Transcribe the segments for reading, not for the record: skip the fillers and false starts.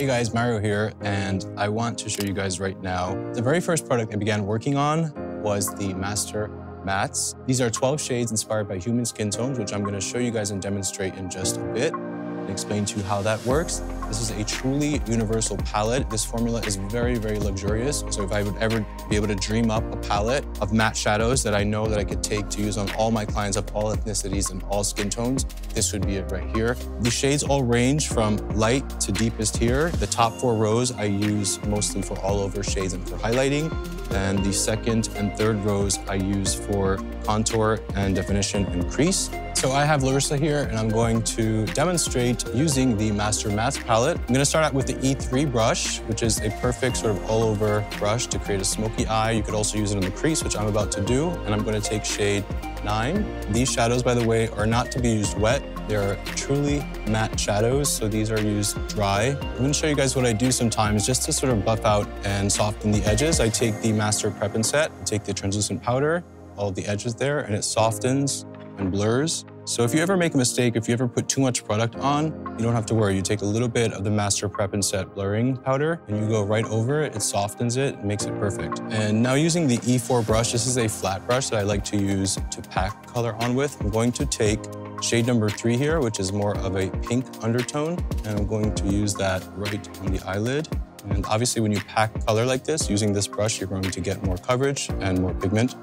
Hey guys, Mario here, and I want to show you guys right now. The very first product I began working on was the Master Mattes. These are 12 shades inspired by human skin tones, which I'm going to show you guys and demonstrate in just a bit and explain to you how that works. This is a truly universal palette. This formula is very, very luxurious. So if I would ever be able to dream up a palette of matte shadows that I know that I could take to use on all my clients of all ethnicities and all skin tones, this would be it right here. The shades all range from light to deepest here. The top 4 rows I use mostly for all over shades and for highlighting. And the second and third rows I use for contour and definition and crease. So I have Larissa here and I'm going to demonstrate using the Master Mattes palette. I'm gonna start out with the E3 brush, which is a perfect sort of all over brush to create a smoky eye. You could also use it on the crease, which I'm about to do. And I'm gonna take shade 9. These shadows, by the way, are not to be used wet. They're truly matte shadows, so these are used dry. I'm gonna show you guys what I do sometimes just to sort of buff out and soften the edges. I take the Master Prep and Set, take the translucent powder, all of the edges there, and it softens and blurs. So if you ever make a mistake, if you ever put too much product on, you don't have to worry. You take a little bit of the Master Prep and Set blurring powder and you go right over it, it softens it, makes it perfect. And now using the E4 brush, this is a flat brush that I like to use to pack color on with. I'm going to take shade number 3 here, which is more of a pink undertone, and I'm going to use that right on the eyelid. And obviously when you pack color like this, using this brush, you're going to get more coverage and more pigment.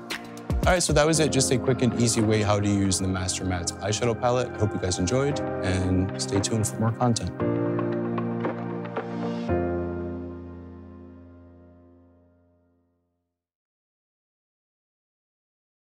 All right, so that was it. Just a quick and easy way how to use the Master Mattes eyeshadow palette. I hope you guys enjoyed and stay tuned for more content.